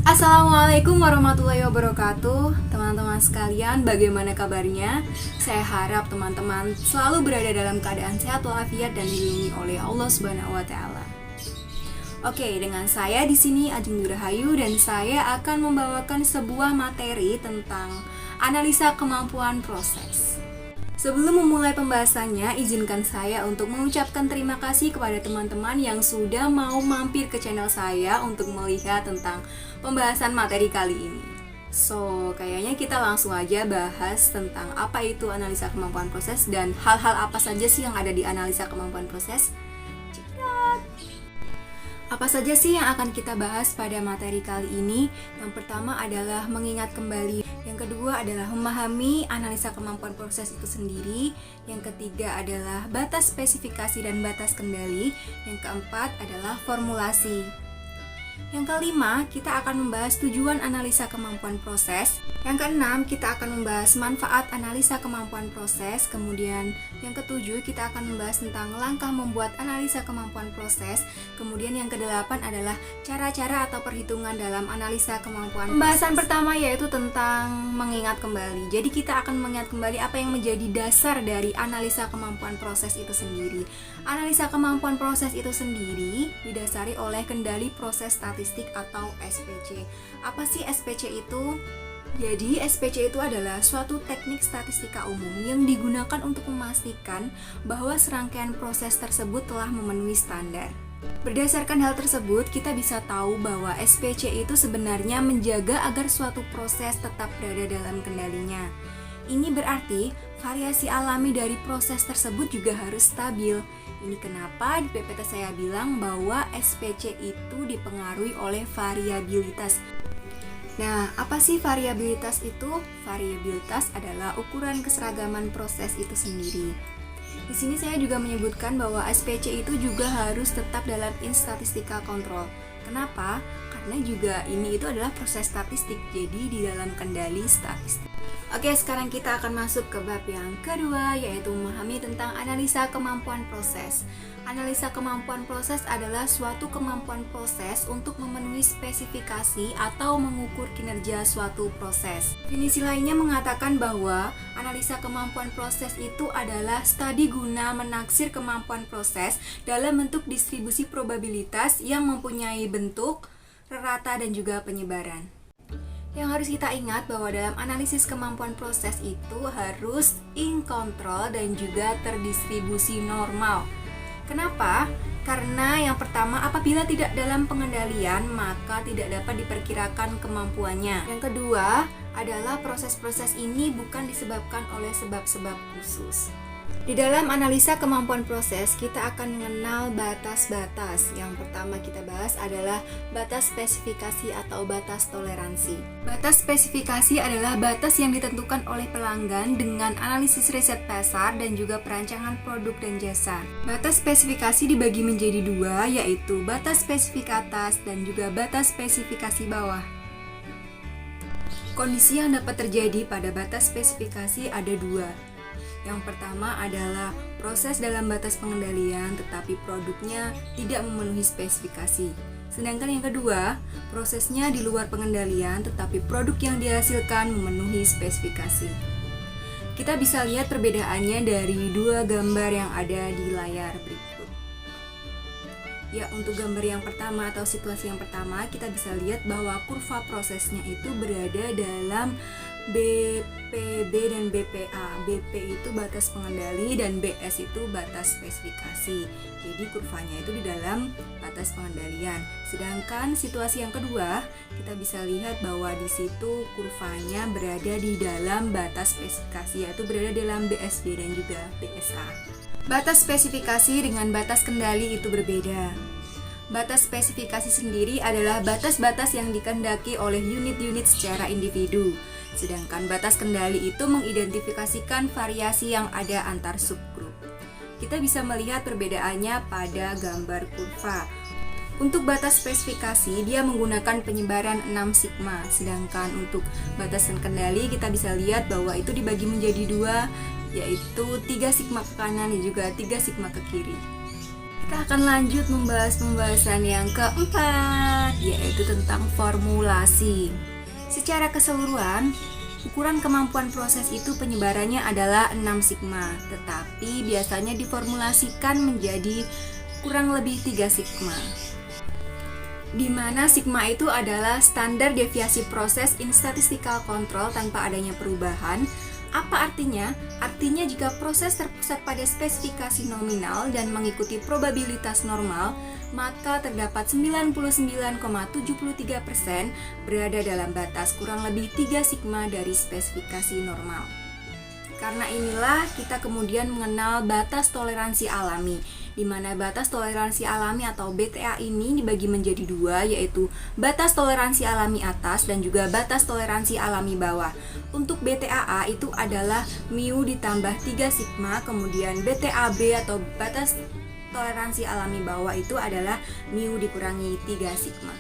Assalamualaikum warahmatullahi wabarakatuh. Teman-teman sekalian, bagaimana kabarnya? Saya harap teman-teman selalu berada dalam keadaan sehat walafiat dan dilindungi oleh Allah Subhanahu wa taala. Oke, dengan saya di sini Ajeng Nurhayu dan saya akan membawakan sebuah materi tentang analisa kemampuan proses. Sebelum memulai pembahasannya, izinkan saya untuk mengucapkan terima kasih kepada teman-teman yang sudah mau mampir ke channel saya untuk melihat tentang pembahasan materi kali ini. So, kayaknya kita langsung aja bahas tentang apa itu analisa kemampuan proses dan hal-hal apa saja sih yang ada di analisa kemampuan proses. Apa saja sih yang akan kita bahas pada materi kali ini? Yang pertama adalah mengingat kembali. Yang kedua adalah memahami analisa kemampuan proses itu sendiri. Yang ketiga adalah batas spesifikasi dan batas kendali. Yang keempat adalah formulasi. Yang kelima, kita akan membahas tujuan analisa kemampuan proses. Yang keenam, kita akan membahas manfaat analisa kemampuan proses. Kemudian, yang ketujuh, kita akan membahas tentang langkah membuat analisa kemampuan proses. Kemudian, yang kedelapan adalah cara-cara atau perhitungan dalam analisa kemampuan proses. Pembahasan pertama yaitu tentang mengingat kembali. Jadi, kita akan mengingat kembali apa yang menjadi dasar dari analisa kemampuan proses itu sendiri. Analisa kemampuan proses itu sendiri didasari oleh kendali proses statistik atau SPC. Apa sih SPC itu? Jadi SPC itu adalah suatu teknik statistika umum yang digunakan untuk memastikan bahwa serangkaian proses tersebut telah memenuhi standar. Berdasarkan hal tersebut, kita bisa tahu bahwa SPC itu sebenarnya menjaga agar suatu proses tetap berada dalam kendalinya. Ini berarti variasi alami dari proses tersebut juga harus stabil. Ini kenapa di PPT saya bilang bahwa SPC itu dipengaruhi oleh variabilitas. Nah, apa sih variabilitas itu? Variabilitas adalah ukuran keseragaman proses itu sendiri. Di sini saya juga menyebutkan bahwa SPC itu juga harus tetap dalam statistical control. Kenapa? Karena juga ini itu adalah proses statistik, jadi di dalam kendali statistik. Oke, sekarang kita akan masuk ke bab yang kedua, yaitu memahami tentang analisa kemampuan proses. Analisa kemampuan proses adalah suatu kemampuan proses untuk memenuhi spesifikasi atau mengukur kinerja suatu proses. Definisi lainnya mengatakan bahwa analisa kemampuan proses itu adalah studi guna menaksir kemampuan proses dalam bentuk distribusi probabilitas yang mempunyai bentuk, rata dan juga penyebaran. Yang harus kita ingat bahwa dalam analisis kemampuan proses itu harus in control dan juga terdistribusi normal. Kenapa? Karena yang pertama, apabila tidak dalam pengendalian, maka tidak dapat diperkirakan kemampuannya. Yang kedua, adalah proses-proses ini bukan disebabkan oleh sebab-sebab khusus. Di dalam analisa kemampuan proses, kita akan mengenal batas-batas. Yang pertama kita bahas adalah batas spesifikasi atau batas toleransi. Batas spesifikasi adalah batas yang ditentukan oleh pelanggan dengan analisis riset pasar dan juga perancangan produk dan jasa. Batas spesifikasi dibagi menjadi dua, yaitu batas spesifik atas dan juga batas spesifikasi bawah. Kondisi yang dapat terjadi pada batas spesifikasi ada dua. Yang pertama adalah proses dalam batas pengendalian tetapi produknya tidak memenuhi spesifikasi. Sedangkan yang kedua, prosesnya di luar pengendalian tetapi produk yang dihasilkan memenuhi spesifikasi. Kita bisa lihat perbedaannya dari dua gambar yang ada di layar berikut. Ya, untuk gambar yang pertama atau situasi yang pertama, kita bisa lihat bahwa kurva prosesnya itu berada dalam BPB dan BPA. BP itu batas pengendali dan BS itu batas spesifikasi. Jadi kurvanya itu di dalam batas pengendalian. Sedangkan situasi yang kedua, kita bisa lihat bahwa di situ kurvanya berada di dalam batas spesifikasi, yaitu berada dalam BSD dan juga BSA. Batas spesifikasi dengan batas kendali itu berbeda. Batas spesifikasi sendiri adalah batas-batas yang dikehendaki oleh unit-unit secara individu. Sedangkan batas kendali itu mengidentifikasikan variasi yang ada antar subgrup. Kita bisa melihat perbedaannya pada gambar kurva. Untuk batas spesifikasi, dia menggunakan penyebaran 6 sigma. Sedangkan untuk batasan kendali, kita bisa lihat bahwa itu dibagi menjadi dua, yaitu 3 sigma ke kanan dan juga 3 sigma ke kiri. Kita akan lanjut membahas pembahasan yang keempat, yaitu tentang formulasi. Secara keseluruhan, ukuran kemampuan proses itu penyebarannya adalah 6 sigma, tetapi biasanya diformulasikan menjadi kurang lebih 3 sigma. Di mana sigma itu adalah standar deviasi proses in statistical control tanpa adanya perubahan. Apa artinya? Artinya jika proses terpusat pada spesifikasi nominal dan mengikuti probabilitas normal, maka terdapat 99,73% berada dalam batas kurang lebih 3 sigma dari spesifikasi normal. Karena inilah kita kemudian mengenal batas toleransi alami, di mana batas toleransi alami atau BTA ini dibagi menjadi dua, yaitu batas toleransi alami atas dan juga batas toleransi alami bawah. Untuk BTAA itu adalah mu ditambah 3 sigma, kemudian BTAB atau batas toleransi alami bawah itu adalah mu dikurangi 3 sigma.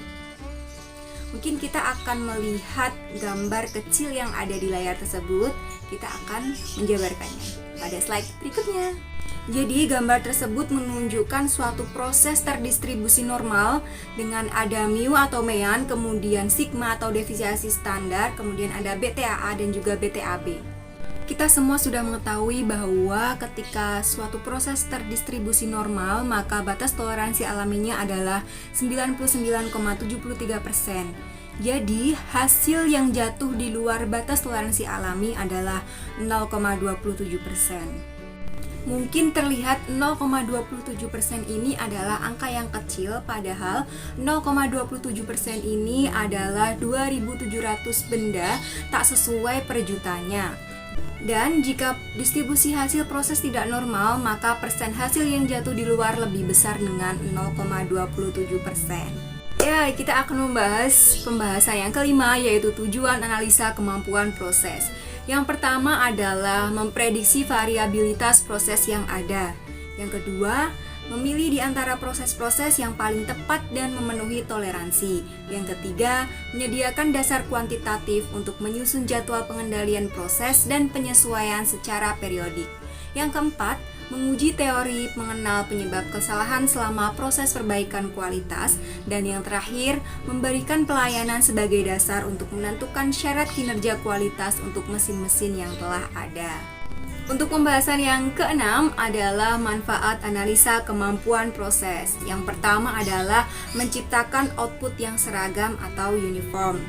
Mungkin kita akan melihat gambar kecil yang ada di layar tersebut. Kita akan menjabarkannya pada slide berikutnya. Jadi gambar tersebut menunjukkan suatu proses terdistribusi normal dengan ada mu atau mean, kemudian sigma atau deviasi standar, kemudian ada BTAA dan juga BTAB. Kita semua sudah mengetahui bahwa ketika suatu proses terdistribusi normal, maka batas toleransi alaminya adalah 99,73%. Jadi, hasil yang jatuh di luar batas toleransi alami adalah 0,27%. Mungkin terlihat 0,27% ini adalah angka yang kecil, padahal 0,27% ini adalah 2.700 benda tak sesuai per jutanya. Dan jika distribusi hasil proses tidak normal, maka persen hasil yang jatuh di luar lebih besar dengan 0,27%. Ya, kita akan membahas pembahasan yang kelima, yaitu tujuan analisa kemampuan proses. Yang pertama adalah memprediksi variabilitas proses yang ada. Yang kedua, memilih di antara proses-proses yang paling tepat dan memenuhi toleransi. Yang ketiga, menyediakan dasar kuantitatif untuk menyusun jadwal pengendalian proses dan penyesuaian secara periodik. Yang keempat, menguji teori mengenal penyebab kesalahan selama proses perbaikan kualitas. Dan yang terakhir, memberikan pelayanan sebagai dasar untuk menentukan syarat kinerja kualitas untuk mesin-mesin yang telah ada. Untuk pembahasan yang keenam adalah manfaat analisa kemampuan proses. Yang pertama adalah menciptakan output yang seragam atau uniform.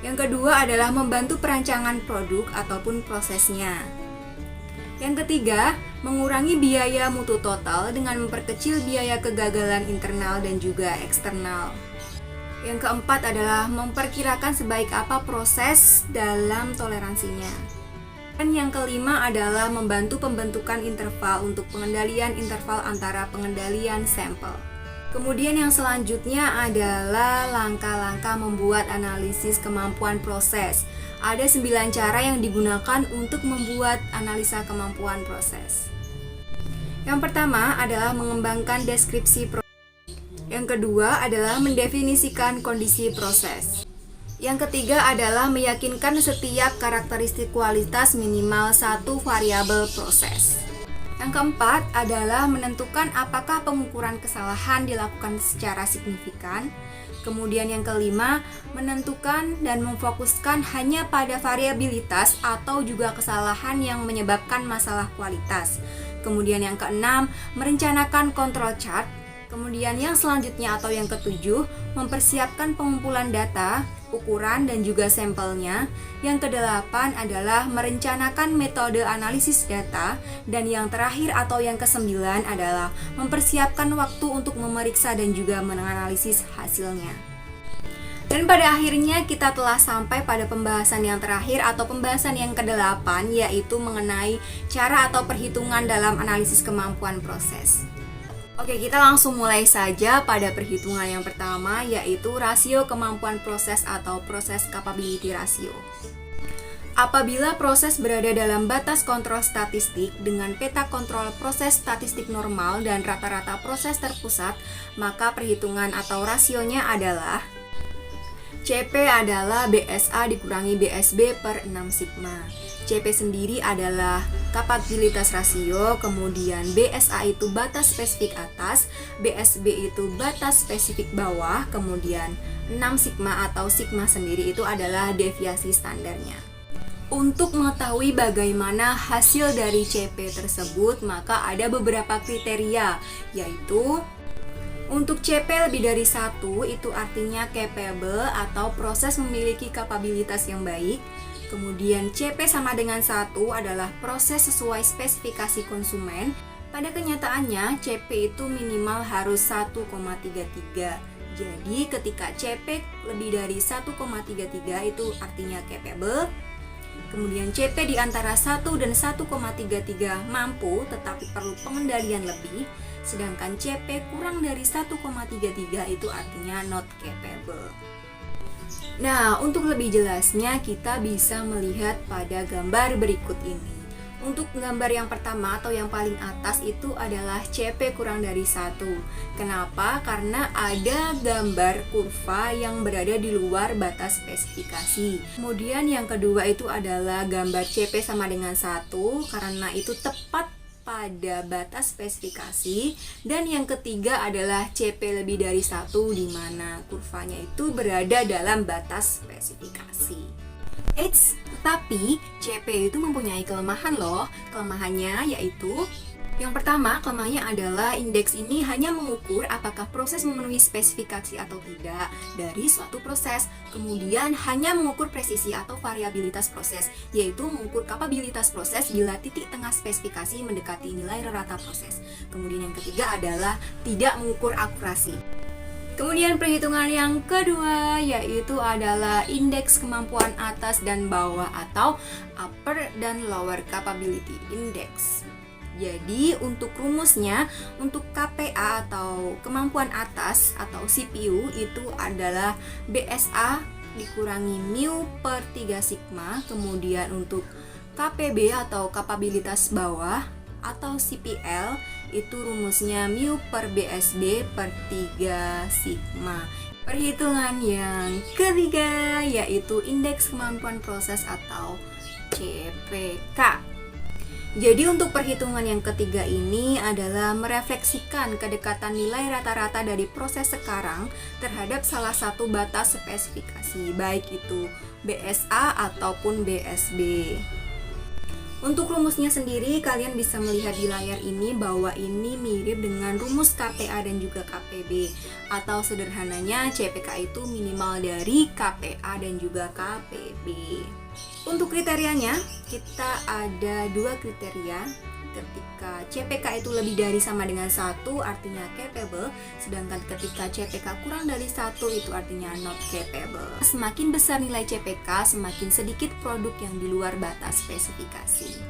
Yang kedua adalah membantu perancangan produk ataupun prosesnya. Yang ketiga, mengurangi biaya mutu total dengan memperkecil biaya kegagalan internal dan juga eksternal. Yang keempat adalah memperkirakan sebaik apa proses dalam toleransinya. Dan yang kelima adalah membantu pembentukan interval untuk pengendalian interval antara pengendalian sampel. Kemudian yang selanjutnya adalah langkah-langkah membuat analisis kemampuan proses. Ada 9 cara yang digunakan untuk membuat analisa kemampuan proses. Yang pertama adalah mengembangkan deskripsi proses. Yang kedua adalah mendefinisikan kondisi proses. Yang ketiga adalah meyakinkan setiap karakteristik kualitas minimal satu variabel proses. Yang keempat adalah menentukan apakah pengukuran kesalahan dilakukan secara signifikan. Kemudian yang kelima, menentukan dan memfokuskan hanya pada variabilitas atau juga kesalahan yang menyebabkan masalah kualitas. Kemudian yang keenam, merencanakan control chart. Kemudian yang selanjutnya atau yang ketujuh, mempersiapkan pengumpulan data, ukuran dan juga sampelnya. Yang kedelapan adalah merencanakan metode analisis data. Dan yang terakhir atau yang kesembilan adalah mempersiapkan waktu untuk memeriksa dan juga menganalisis hasilnya. Dan pada akhirnya kita telah sampai pada pembahasan yang terakhir atau pembahasan yang kedelapan, yaitu mengenai cara atau perhitungan dalam analisis kemampuan proses. Oke, kita langsung mulai saja pada perhitungan yang pertama, yaitu rasio kemampuan proses atau proses capability ratio. Apabila proses berada dalam batas kontrol statistik dengan peta kontrol proses statistik normal dan rata-rata proses terpusat, maka perhitungan atau rasionya adalah CP adalah BSA dikurangi BSB per 6 sigma. CP sendiri adalah kapabilitas rasio, kemudian BSA itu batas spesifik atas, BSB itu batas spesifik bawah, kemudian 6 sigma atau sigma sendiri itu adalah deviasi standarnya. Untuk mengetahui bagaimana hasil dari CP tersebut, maka ada beberapa kriteria, yaitu untuk CP lebih dari 1 itu artinya capable atau proses memiliki kapabilitas yang baik. Kemudian CP sama dengan 1 adalah proses sesuai spesifikasi konsumen. Pada kenyataannya CP itu minimal harus 1,33. Jadi ketika CP lebih dari 1,33 itu artinya capable. Kemudian CP di antara 1 dan 1,33 mampu tetapi perlu pengendalian lebih. Sedangkan CP kurang dari 1,33 itu artinya not capable. Nah, untuk lebih jelasnya kita bisa melihat pada gambar berikut ini. Untuk gambar yang pertama atau yang paling atas itu adalah CP kurang dari 1. Kenapa? Karena ada gambar kurva yang berada di luar batas spesifikasi. Kemudian yang kedua itu adalah gambar CP sama dengan 1 karena itu tepat pada batas spesifikasi. Dan yang ketiga adalah CP lebih dari 1 di mana kurvanya itu berada dalam batas spesifikasi. Tetapi CP itu mempunyai kelemahan loh. Kelemahannya yaitu yang pertama, kelemahannya adalah indeks ini hanya mengukur apakah proses memenuhi spesifikasi atau tidak dari suatu proses. Kemudian hanya mengukur presisi atau variabilitas proses, yaitu mengukur kapabilitas proses bila titik tengah spesifikasi mendekati nilai rata proses. Kemudian yang ketiga adalah tidak mengukur akurasi. Kemudian perhitungan yang kedua yaitu adalah indeks kemampuan atas dan bawah atau upper dan lower capability index. Jadi untuk rumusnya, untuk KPA atau kemampuan atas atau CPU itu adalah BSA dikurangi mu per 3 sigma. Kemudian untuk KPB atau kapabilitas bawah atau CPL itu rumusnya mu per BSB per 3 sigma. Perhitungan yang ketiga yaitu indeks kemampuan proses atau CPK. Jadi untuk perhitungan yang ketiga ini adalah merefleksikan kedekatan nilai rata-rata dari proses sekarang terhadap salah satu batas spesifikasi, baik itu BSA ataupun BSB. Untuk rumusnya sendiri, kalian bisa melihat di layar ini bahwa ini mirip dengan rumus KPA dan juga KPB. Atau sederhananya CPK itu minimal dari KPA dan juga KPB. Untuk kriterianya, kita ada 2 kriteria. Ketika CPK itu lebih dari sama dengan 1 artinya capable, sedangkan ketika CPK kurang dari 1 itu artinya not capable. Semakin besar nilai CPK, semakin sedikit produk yang di luar batas spesifikasi.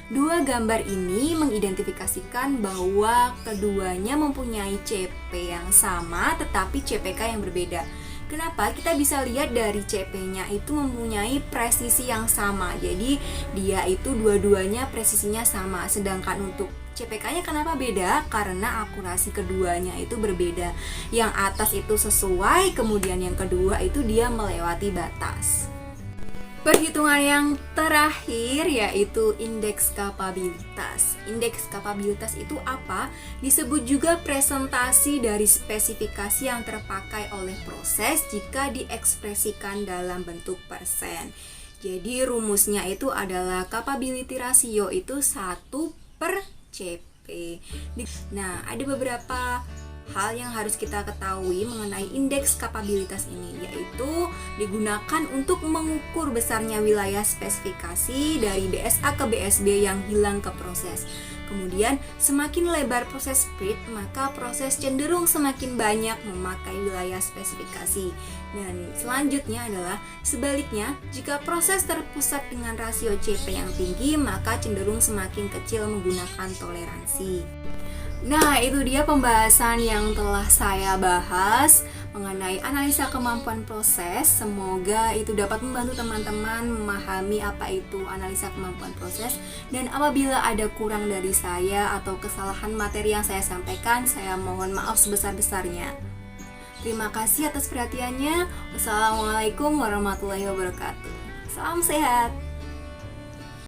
2 gambar ini mengidentifikasikan bahwa keduanya mempunyai CP yang sama tetapi CPK yang berbeda. Kenapa? Kita bisa lihat dari CP-nya itu mempunyai presisi yang sama. Jadi dia itu dua-duanya presisinya sama. Sedangkan untuk CPK-nya kenapa beda? Karena akurasi keduanya itu berbeda. Yang atas itu sesuai, kemudian yang kedua itu dia melewati batas. Perhitungan yang terakhir yaitu indeks kapabilitas. Indeks kapabilitas itu apa? Disebut juga presentasi dari spesifikasi yang terpakai oleh proses jika diekspresikan dalam bentuk persen. Jadi rumusnya itu adalah capability ratio itu 1/CP. Nah, ada beberapa hal yang harus kita ketahui mengenai indeks kapabilitas ini, yaitu digunakan untuk mengukur besarnya wilayah spesifikasi dari BSA ke BSB yang hilang ke proses. Kemudian semakin lebar proses split, maka proses cenderung semakin banyak memakai wilayah spesifikasi. Dan selanjutnya adalah sebaliknya, jika proses terpusat dengan rasio CP yang tinggi, maka cenderung semakin kecil menggunakan toleransi. Nah, itu dia pembahasan yang telah saya bahas mengenai analisa kemampuan proses. Semoga itu dapat membantu teman-teman memahami apa itu analisa kemampuan proses. Dan apabila ada kurang dari saya atau kesalahan materi yang saya sampaikan, saya mohon maaf sebesar-besarnya. Terima kasih atas perhatiannya. Wassalamualaikum warahmatullahi wabarakatuh. Salam sehat.